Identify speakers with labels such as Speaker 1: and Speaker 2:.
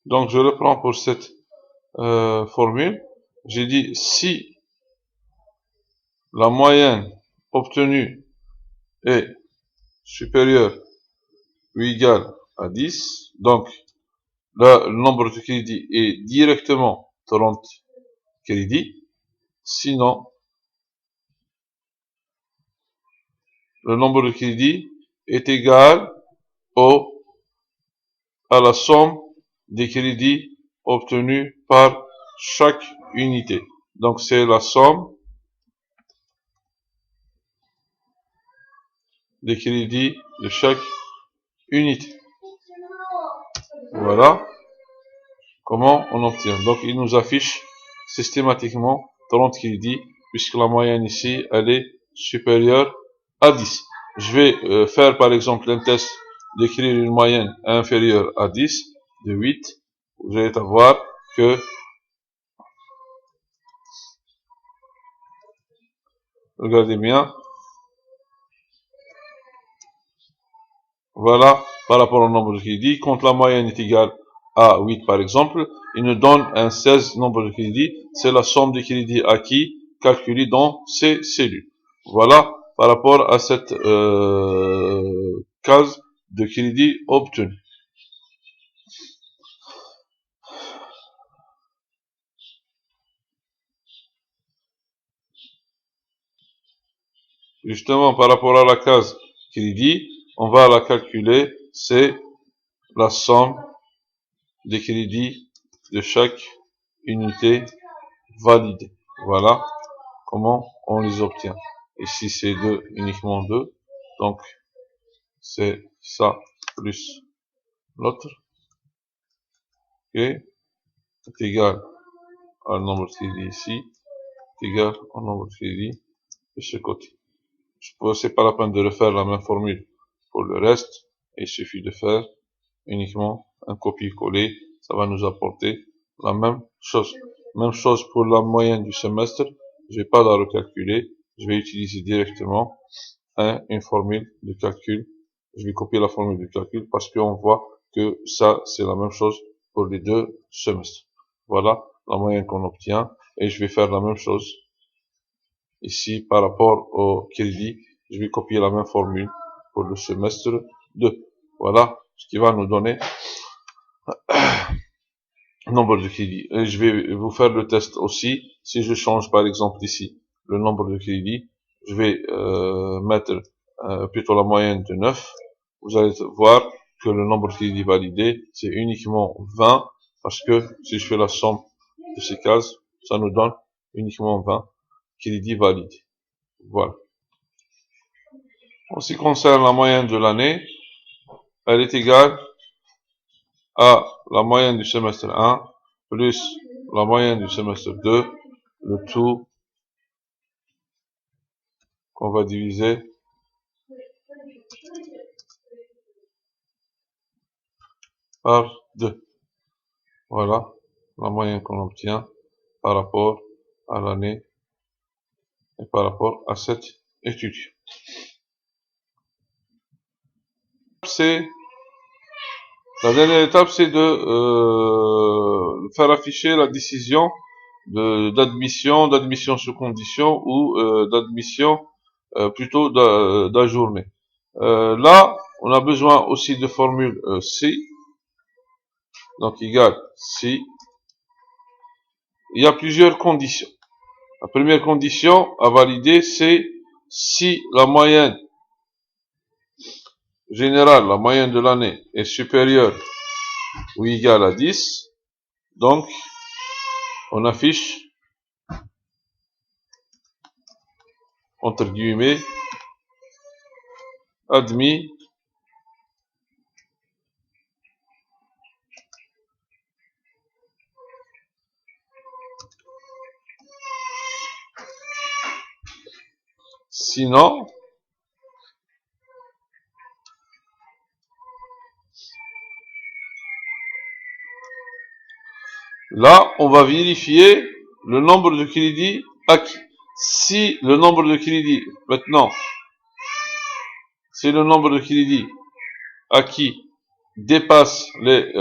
Speaker 1: Donc je reprends pour cette formule. J'ai dit si la moyenne obtenue est supérieure ou égale à 10, donc là, le nombre de crédits est directement 30 crédits. Sinon, le nombre de crédits est égal à la somme des crédits obtenus par chaque unité. Donc c'est la somme des crédits de chaque unité. Voilà comment on obtient. Donc il nous affiche systématiquement 30 crédits puisque la moyenne ici elle est supérieure à 10. Je vais faire par exemple un test d'écrire une moyenne inférieure à 10 de 8. Vous allez voir que, regardez bien, voilà par rapport au nombre de crédits. Quand la moyenne est égale à 8 par exemple, il nous donne un 16 nombre de crédits. C'est la somme des crédits acquis calculée dans ces cellules. Voilà par rapport à cette case de crédit obtenu. Justement, par rapport à la case crédit, on va la calculer, c'est la somme des crédits de chaque unité validée. Voilà comment on les obtient. Ici, c'est 2, uniquement 2. Donc, c'est ça plus l'autre. Ok, est égal au nombre de crédits ici, est égal au nombre de crédits de ce côté. C'est pas la peine de refaire la même formule pour le reste. Il suffit de faire uniquement un copier-coller. Ça va nous apporter la même chose. Même chose pour la moyenne du semestre. Je vais pas la recalculer. Je vais utiliser directement une formule de calcul. Je vais copier la formule de calcul parce qu'on voit que ça, c'est la même chose pour les deux semestres. Voilà la moyenne qu'on obtient. Et je vais faire la même chose ici par rapport au crédit. Je vais copier la même formule pour le semestre 2. Voilà ce qui va nous donner nombre de crédits. Et je vais vous faire le test aussi. Si je change par exemple ici le nombre de crédits, je vais mettre plutôt la moyenne de 9. Vous allez voir que le nombre de crédits validés, c'est uniquement 20, parce que si je fais la somme de ces cases, ça nous donne uniquement 20 crédits validés. Voilà. En ce qui concerne la moyenne de l'année, elle est égale à la moyenne du semestre 1 plus la moyenne du semestre 2, le tout qu'on va diviser par 2. Voilà la moyenne qu'on obtient par rapport à l'année et par rapport à cette étude. La dernière étape, c'est de faire afficher la décision d'admission sous condition ou d'admission plutôt d'ajourner. Là, on a besoin aussi de formule si, donc égale si. Il y a plusieurs conditions. La première condition à valider, c'est si la moyenne générale, la moyenne de l'année, est supérieure ou égale à 10, donc on affiche entre guillemets admis sinon là on va vérifier le nombre de crédits acquis. Si le nombre de crédits maintenant si le nombre de crédits acquis dépasse les